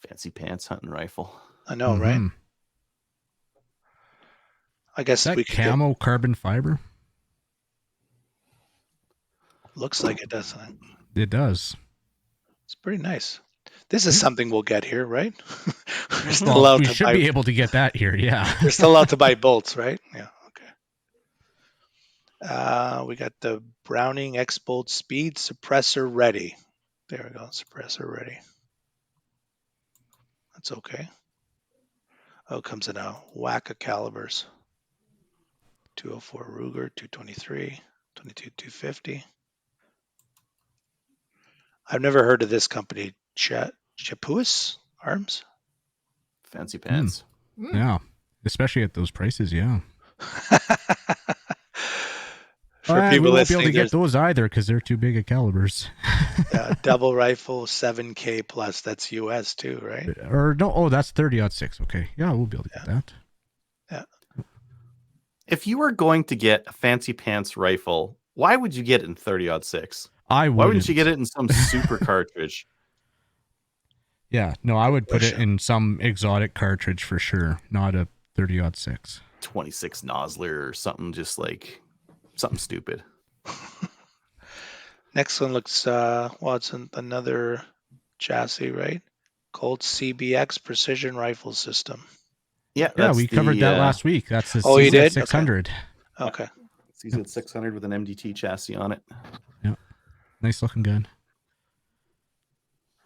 Fancy pants hunting rifle. I know, right? I guess we could camo carbon fiber. Looks like it, doesn't it? It does. It's pretty nice. This is something we'll get here, right? We should be able to get that here, yeah. We're still allowed to buy bolts, right? Yeah. We got the Browning X-Bolt Speed suppressor ready. There we go, suppressor ready. That's okay. Oh, it comes in a whack of calibers. 204 Ruger, 223, 22, 250. I've never heard of this company, Chapuis Arms. Fancy pants. Yeah, especially at those prices, yeah. For people we won't be listening, able to get those either because they're too big of calibers. Double rifle, 7K plus. That's US too, right? Or no? Oh, that's 30-06. Okay, yeah, we'll be able to get that. Yeah. If you were going to get a fancy pants rifle, why would you get it in 30-06? Why wouldn't you get it in some super cartridge? Yeah, no, I would put it in some exotic cartridge for sure, not a 30-06. 26 Nosler or something, just like something stupid. Next one looks, it's another chassis, right? Colt CBX Precision Rifle System. Yeah, we covered that last week. That's the you did? 600. Okay. CZ 600 with an MDT chassis on it. Yeah, nice looking gun.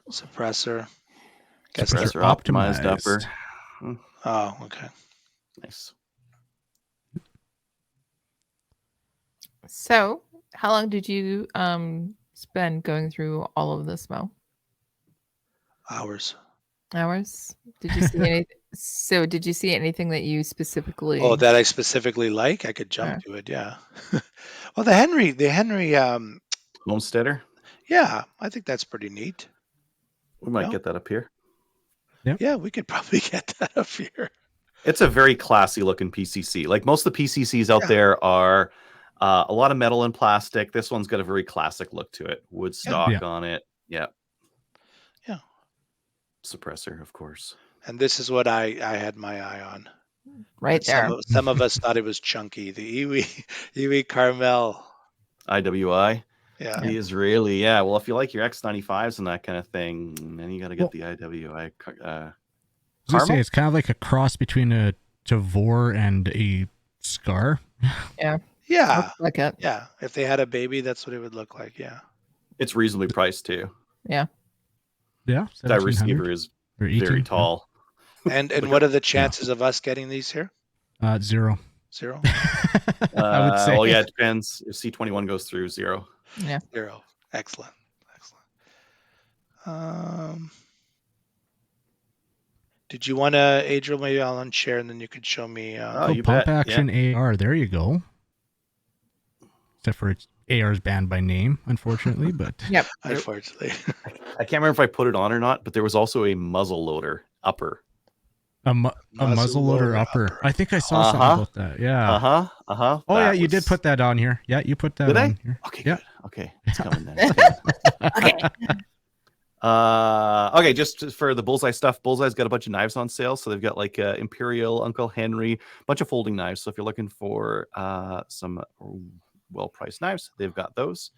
Suppressor. Suppressor optimized upper. Oh, okay. Nice. So, how long did you spend going through all of this, Mo? Hours. Did you see anything? So, did you see anything that you specifically? Oh, that I specifically like? I could jump to it. Yeah. Well, the Henry. Homesteader. Yeah, I think that's pretty neat. We might get that up here. Yeah, we could probably get that up here. It's a very classy looking PCC. Like most of the PCCs out there are a lot of metal and plastic. This one's got a very classic look to it. Wood stock on it. Yeah. Suppressor, of course. And this is what I had my eye on. Right there. Some of us thought it was chunky. The Iwi Carmel. IWI. Yeah. The Israeli. Yeah. Well, if you like your X95s and that kind of thing, then you got to get the IWI. I was going to say, it's kind of like a cross between a Tavor and a Scar. Yeah. Yeah. Like it. Yeah. If they had a baby, that's what it would look like. Yeah. It's reasonably priced too. Yeah. Yeah. That receiver is very tall. And what are the chances of us getting these here? 0. 0? I would say. Well, yeah, it depends. If C21 goes through, 0. Yeah. 0. Excellent. Did you want to, Adriel? Maybe I'll unshare and then you could show me. You pump bet. action AR. There you go. Except for AR's banned by name, unfortunately. But Yep. Unfortunately. I can't remember if I put it on or not, but there was also a muzzleloader upper. a muzzleloader upper. I think I saw something about that. Yeah. Oh yeah, you did put that on here. Yeah, you put that Did on I? here. Okay, Yeah. good. Okay, it's coming then. Okay, just for the Bullseye stuff, Bullseye's got a bunch of knives on sale. So they've got like Imperial, Uncle Henry, a bunch of folding knives. So if you're looking for some well-priced knives, they've got those.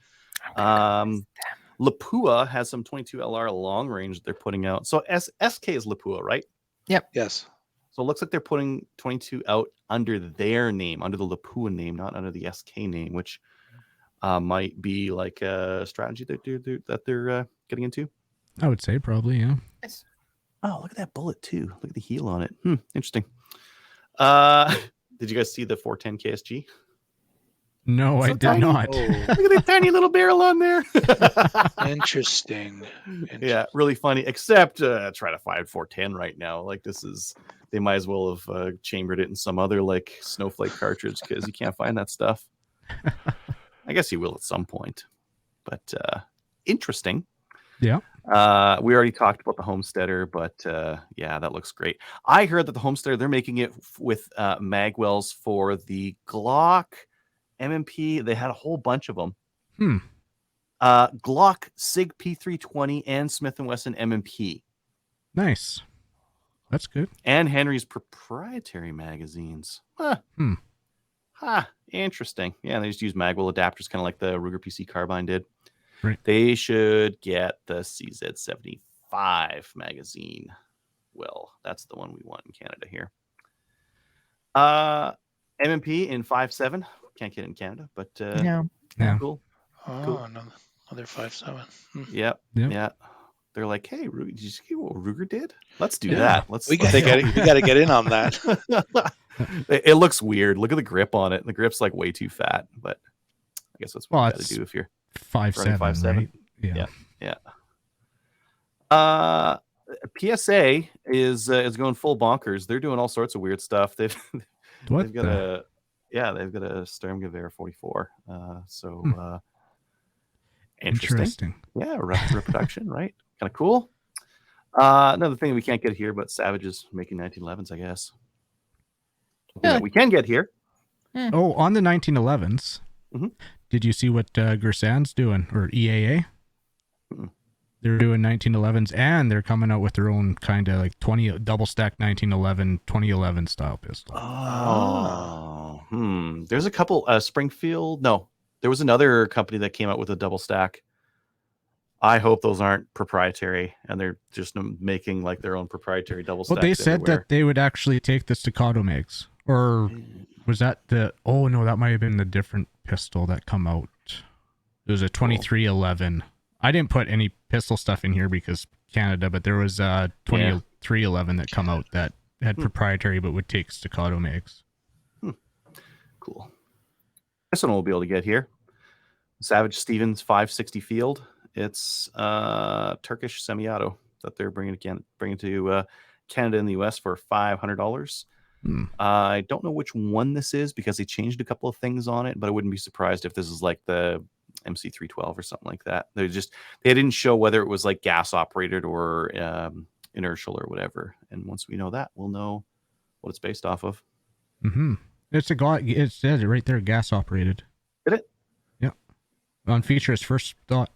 Lapua has some 22 LR long range they're putting out. So SK is Lapua, right? Yep. Yes. So it looks like they're putting 22 out under their name, under the Lapua name, not under the SK name, which might be like a strategy that they're getting into. I would say probably, yeah. Yes. Oh, look at that bullet too. Look at the heel on it. Interesting. Did you guys see the 410 KSG? No, I did not. Oh, Look at that tiny little barrel on there. interesting. Yeah, really funny. Except try to find 410 right now. Like they might as well have chambered it in some other like snowflake cartridge because you can't find that stuff. I guess you will at some point, but interesting. Yeah. We already talked about the Homesteader, but yeah, that looks great. I heard that the Homesteader, they're making it with magwells for the Glock MMP. They had a whole bunch of them. Glock, SIG P320, and Smith & Wesson MMP. Nice. That's good. And Henry's proprietary magazines. Interesting. Yeah, they just use magwell adapters, kind of like the Ruger PC Carbine did. Right. They should get the CZ75 magazine. Well, that's the one we want in Canada here. MMP in 5.7. Can't get it in Canada, but No. Yeah. Cool. Oh, Cool. another 5.7. Yep. Yep. Yeah. They're like, hey, Ruger, did you see what Ruger did? Let's do Yeah. that. We got to get in on that. It looks weird. Look at the grip on it. The grip's like way too fat, but I guess that's what you got to do if you're 5.7, 5.7. right? Yeah. PSA is going full bonkers. They're doing all sorts of weird stuff. They've got a Sturmgewehr 44. Interesting. Yeah, reproduction, right? Kind of cool. Another thing we can't get here, but Savage is making 1911s, I guess. Yeah, we can get here. Oh, on the 1911s, did you see what Gersan's doing, or EAA? They're doing 1911s, and they're coming out with their own kind of like 20 double stack 1911 2011 style pistol. There's a couple. Springfield. No, there was another company that came out with a double stack. I hope those aren't proprietary, and they're just making like their own proproprietary double stack. Well, they said that they would actually take the staccato mags, or was that the? Oh no, that might have been the different pistol that come out. It was a 2311. I didn't put any pistol stuff in here because Canada, but there was a 2311 that come out that had proprietary but would take staccato mags. Cool. This one we'll be able to get here. Savage Stevens 560 Field. It's Turkish semi-auto that they're bringing to Canada and the US for $500. I don't know which one this is because they changed a couple of things on it, but I wouldn't be surprised if this is like the MC312 or something like that. They didn't show whether it was like gas operated or inertial or whatever. And once we know that, we'll know what it's based off of. It says it right there, gas operated. Did it? Yeah. On features, first thought.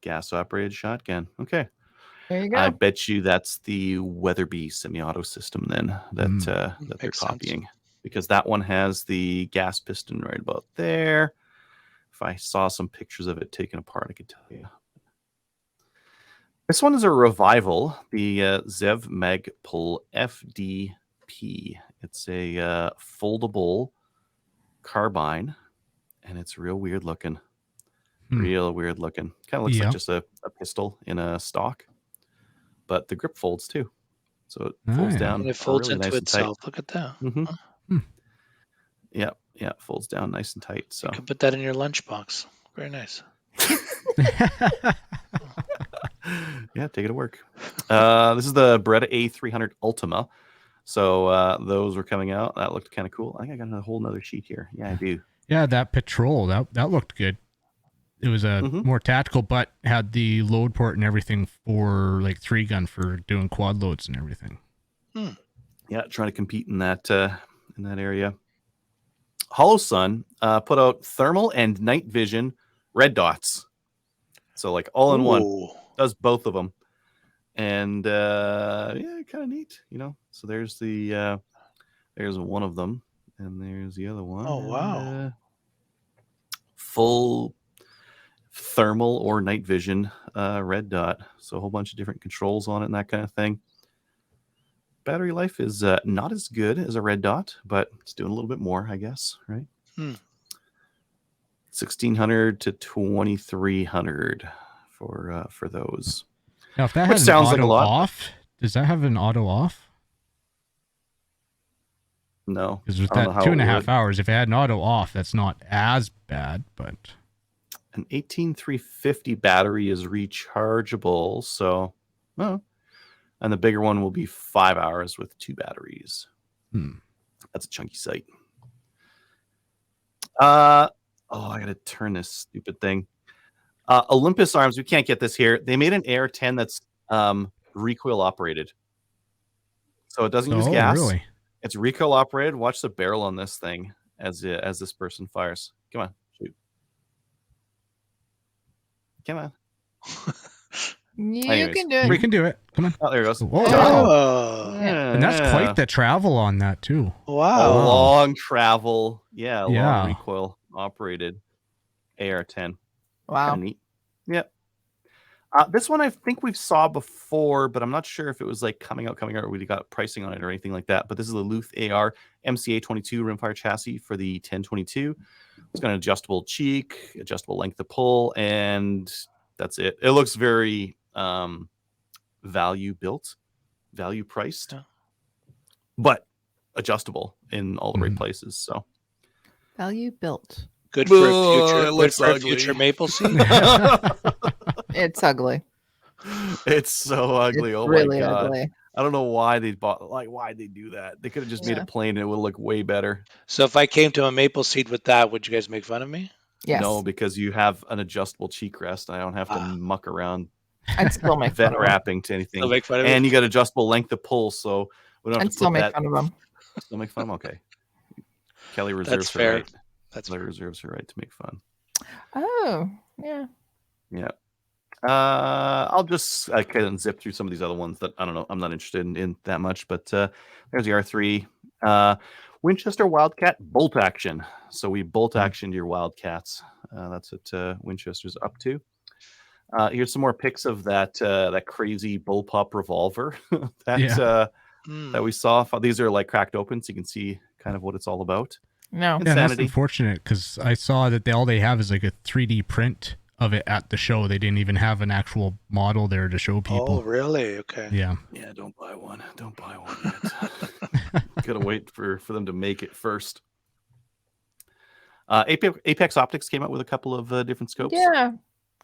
Gas operated shotgun. Okay. There you go. I bet you that's the Weatherby semi-auto system then that they're copying, because that one has the gas piston right about there. If I saw some pictures of it taken apart, I could tell you. This one is a revival, the Zev Magpul FDP. It's a foldable carbine, and it's real weird looking. Real weird looking. Kind of looks like just a pistol in a stock, but the grip folds too. So it folds down. And it folds really into nice itself. Look at that. Yeah, it folds down nice and tight. So you can put that in your lunchbox. Very nice. Yeah, take it to work. This is the Beretta A300 Ultima. So those were coming out. That looked kind of cool. I think I got a whole nother sheet here. Yeah, I do. Yeah, that patrol, that looked good. It was a more tactical, but had the load port and everything for like 3-gun for doing quad loads and everything. Yeah, trying to compete in that area. Hollow Sun put out thermal and night vision red dots. So like all in one. Does both of them. And yeah, kind of neat, you know. So there's the there's one of them, and there's the other one. Oh, wow. Full thermal or night vision red dot. So a whole bunch of different controls on it and that kind of thing. Battery life is not as good as a red dot, but it's doing a little bit more, I guess, right? 1600 to 2300 for those. Now, if that has an auto off, does that have an auto off? No. Because with that 2.5 hours, if it had an auto off, that's not as bad, but... An 18350 battery is rechargeable, so... Oh. And the bigger one will be 5 hours with 2 batteries. That's a chunky sight. I gotta turn this stupid thing. Olympus Arms, we can't get this here. They made an AR-10 that's recoil operated. So it doesn't use gas. Really? It's recoil operated. Watch the barrel on this thing as this person fires. Come on, shoot. Come on. You can do it. We can do it. Come on. Oh, there it goes. Whoa. And that's quite the travel on that too. Wow. A long travel. Yeah, long recoil operated AR-10. Wow. Kind of neat. Yep. This one I think we've saw before, but I'm not sure if it was like coming out, or we got pricing on it or anything like that. But this is the Luth AR MCA-22 rimfire chassis for the 1022. It's got an adjustable cheek, adjustable length of pull, and that's it. It looks very value priced, but adjustable in all the right places. So value built. Good for a future maple seed. It's ugly. It's so ugly. It's oh really my god! Ugly. I don't know why they why'd they do that? They could have just made it plain and it would look way better. So if I came to a maple seed with that, would you guys make fun of me? Yes. No, because you have an adjustable cheek rest. I don't have to muck around. I'd still make vet wrapping to anything. Still make fun of and you got adjustable length of pull, so we don't have to still put make that. Fun of them. Still make fun of them? Okay. Kelly reserves her right. Kelly reserves her right to make fun. Oh, yeah. Yeah. I'll just kind of zip through some of these other ones that I don't know. I'm not interested in that much, but there's the R3. Winchester Wildcat bolt action. So we bolt actioned your Wildcats. That's what Winchester's up to. Here's some more pics of that crazy bullpup revolver that we saw. These are like cracked open, so you can see kind of what it's all about. No, yeah, that's unfortunate because I saw that all they have is like a 3D print of it at the show. They didn't even have an actual model there to show people. Oh, really? Okay. Yeah. Yeah, don't buy one. Don't buy one yet. Gotta wait for them to make it first. Apex Optics came out with a couple of different scopes. Yeah.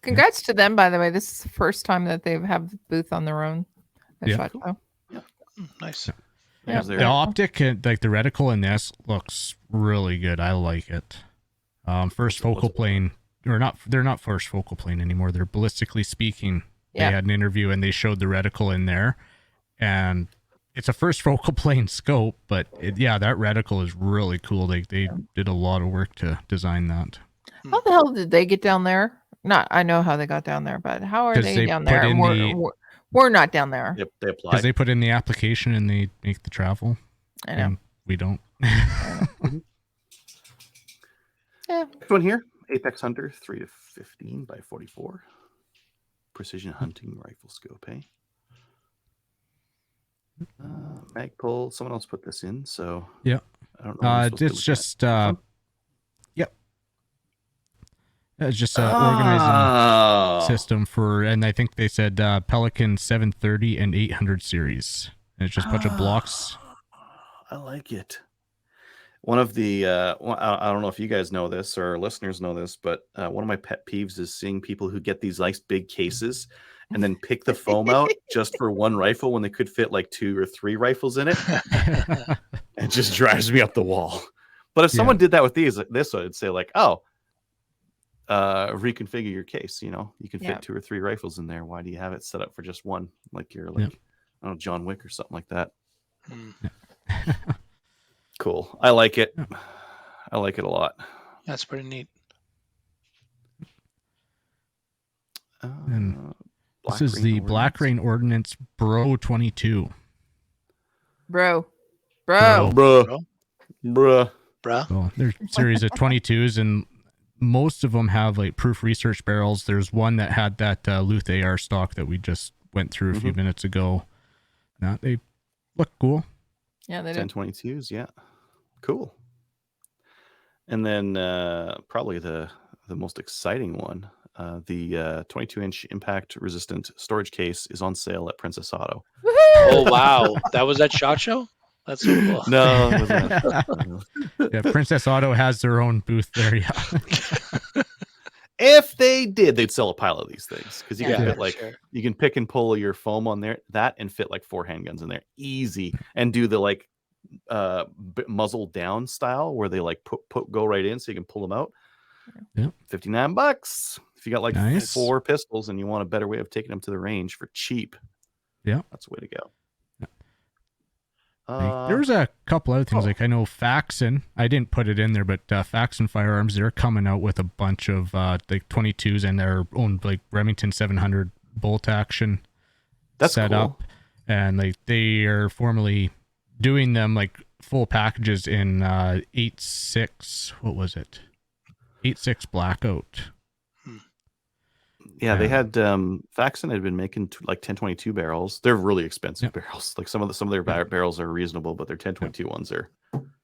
Congrats to them, by the way. This is the first time that they have the booth on their own. Cool. Yeah. Nice. Yeah. The optic, like the reticle in this, looks really good. I like it. First focal plane, or not? They're not first focal plane anymore. They're ballistically speaking. They had an interview and they showed the reticle in there, and it's a first focal plane scope. But that reticle is really cool. They did a lot of work to design that. How the hell did they get down there? I know how they got down there, but how are they down there? We're not down there. Yep, they apply. Because they put in the application and they make the travel. I know. We don't. Yeah. Next one here, Apex Hunter 3-15 by 44. Precision hunting rifle scope, hey? Mag pull. Someone else put this in, so yeah. I don't know. It's just It's just an organizing system for, and I think they said Pelican 730 and 800 series. And it's just a bunch of blocks. I like it. One of the, I don't know if you guys know this or listeners know this, but one of my pet peeves is seeing people who get these nice big cases and then pick the foam out just for one rifle when they could fit like 2 or 3 rifles in it. It just drives me up the wall. But if someone did that with this, I'd say like, oh, reconfigure your case. You know, you can fit 2 or 3 rifles in there. Why do you have it set up for just one? Like you're like, I don't know, John Wick or something like that. Cool. I like it. I like it a lot. That's pretty neat. And this is the Black Rain Ordnance Bro 22. Bro. Bruh. So there's a series of 22s, and most of them have like proof research barrels. There's one that had that Luth AR stock that we just went through a few minutes ago. Now they look cool. Yeah, they do. 1022s, yeah. Cool. And then probably the most exciting one, the 22-inch impact resistant storage case is on sale at Princess Auto. Oh wow, that was at SHOT Show. That's so cool. No, it wasn't. Yeah, Princess Auto has their own booth there. Yeah. If they did, they'd sell a pile of these things because you can fit like sure. you can pick and pull your foam on there and fit like 4 handguns in there easy, and do the like muzzle down style where they like go right in so you can pull them out. $59 if you got like 4 pistols and you want a better way of taking them to the range for cheap. Yeah, that's the way to go. There's a couple other things. Like I know Faxon, I didn't put it in there, but Faxon Firearms, they're coming out with a bunch of like 22s and their own like Remington 700 bolt action setup. Cool. And like they are formally doing them like full packages in 8.6. What was it? 8.6 Blackout. Yeah, they had Faxon had been making like 1022 barrels. They're really expensive barrels. Like some of their barrels are reasonable, but their 1022 ones are.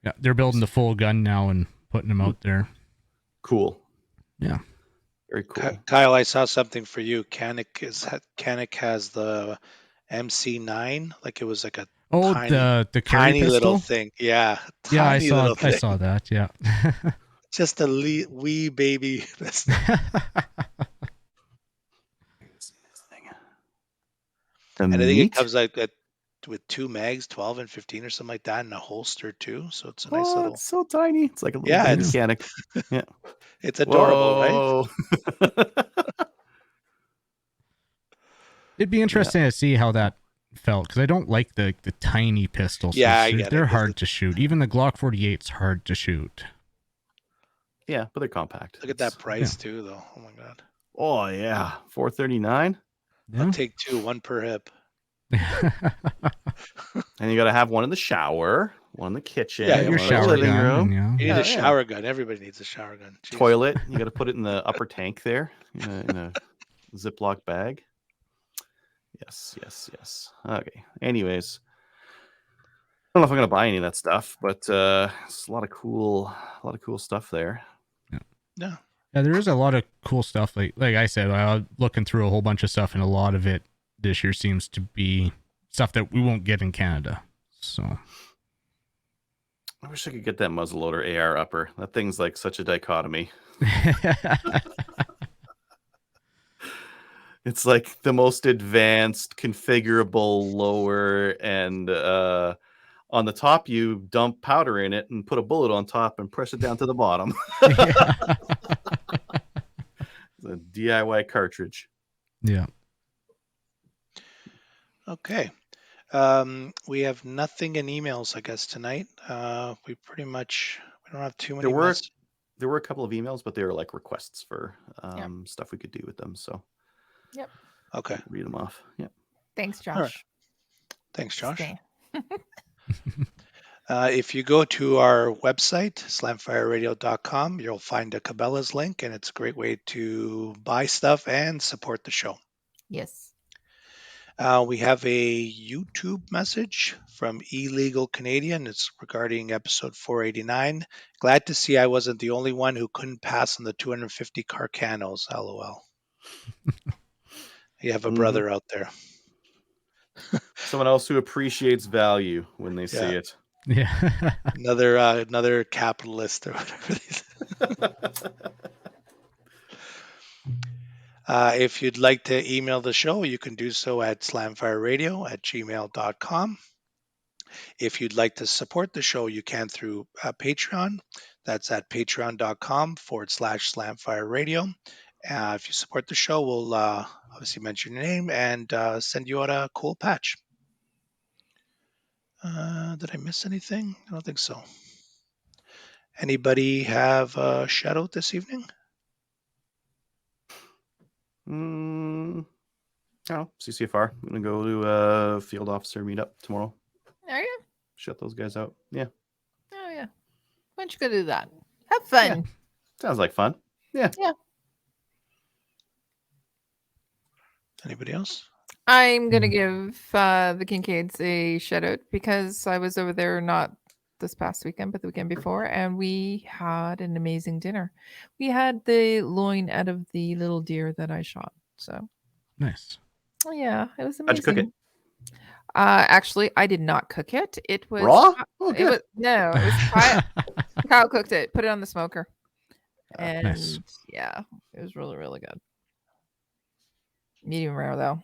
Yeah, they're building the full gun now and putting them out there. Cool. Yeah. Very cool. Kyle, I saw something for you. Canik has the MC9, like it was like a the carry tiny pistol? Little thing. Yeah. Yeah, I saw that. Yeah. Just a wee baby. And I think it comes like that with 2 mags, 12 and 15 or something like that, and a holster too. So it's a nice little. It's so tiny. It's like a little baby mechanic. Yeah. It's adorable, right? It'd be interesting to see how that felt, because I don't like the tiny pistols. Yeah, they're hard to shoot. Even the Glock 48's hard to shoot. Yeah, but they're compact. Look at that price too, though. Oh my god. Oh yeah, $439. Yeah. I'll take 2, 1 per hip. And you got to have one in the shower, one in the kitchen, your shower living gun, room. You need a shower gun. Everybody needs a shower gun. Jeez. Toilet. You got to put it in the upper tank there, in a Ziploc bag. Yes. Okay. Anyways, I don't know if I'm gonna buy any of that stuff, but it's a lot of cool stuff there. Yeah. Yeah, there is a lot of cool stuff. Like I said, I was looking through a whole bunch of stuff, and a lot of it this year seems to be stuff that we won't get in Canada. So I wish I could get that muzzleloader AR upper. That thing's like such a dichotomy. It's like the most advanced, configurable lower, and on the top you dump powder in it and put a bullet on top and press it down to the bottom. It's a DIY cartridge. Yeah. Okay. We have nothing in emails, I guess, tonight. We don't have too many. There were a couple of emails, but they were like requests for stuff we could do with them. So. Yep. Okay. Read them off. Yep. Thanks, Josh. Right. Thanks, Josh. If you go to our website, slamfireradio.com, you'll find a Cabela's link, and it's a great way to buy stuff and support the show. Yes. We have a YouTube message from Illegal Canadian. It's regarding episode 489. Glad to see I wasn't the only one who couldn't pass on the 250 Carcanos. LOL. You have a brother out there. Someone else who appreciates value when they see it. Yeah. Another capitalist or whatever. If you'd like to email the show, you can do so at slamfireradio@gmail.com. If you'd like to support the show, you can through Patreon. That's at patreon.com/slamfireradio. If you support the show, we'll obviously mention your name and send you out a cool patch. Did I miss anything? I don't think so. Anybody have a shout out this evening? Oh, CCFR. I'm gonna go to a field officer meetup tomorrow. Are you? Shut those guys out. Yeah. Oh yeah. Why don't you go do that? Have fun. Sounds like fun. Yeah. Anybody else? I'm gonna give the Kincaids a shout out because I was over there not this past weekend, but the weekend before, and we had an amazing dinner. We had the loin out of the little deer that I shot. So Nice. yeah, it was amazing. How'd you cook it? Actually, I did not cook it. It was Raw? Oh, It good. was no, it was Kyle. Kyle cooked it, put it on the smoker, and Nice. yeah, it was really, really good. Medium rare though.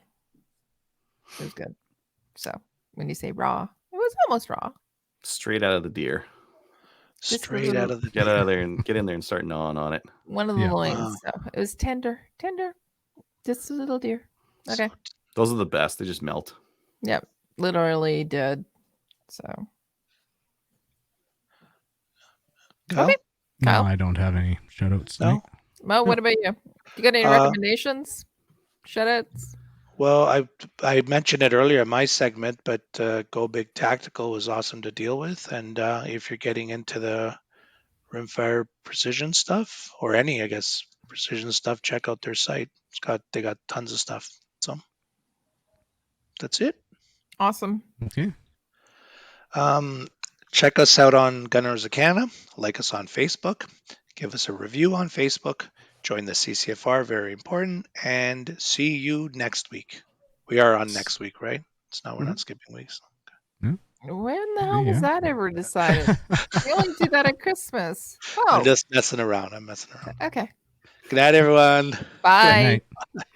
It was good. So when you say raw, it was almost raw. Straight out of the deer. Just Straight out of the Get deer. out of there and get in there and start gnawing on it. One of the Yeah. loins. Wow. So it was tender, just a little deer. Okay. Those are the best. They just melt. Yep. Literally did. So Kyle? okay. No, Kyle? I don't have any shout outs No? tonight. Mo, what about you? You got any recommendations? Shoutouts? Well, I mentioned it earlier in my segment, but Go Big Tactical was awesome to deal with. And if you're getting into the rimfire precision stuff or any, I guess, precision stuff, check out their site. They got tons of stuff. So that's it. Awesome. Okay. Check us out on Gunners of Canada. Like us on Facebook. Give us a review on Facebook. Join the CCFR, very important. And see you next week. We are on next week, right? It's not, we're not skipping weeks. When the hell was that ever decided? We only do that at Christmas. Oh, I'm just messing around. okay. Good night, everyone. Bye. Good night.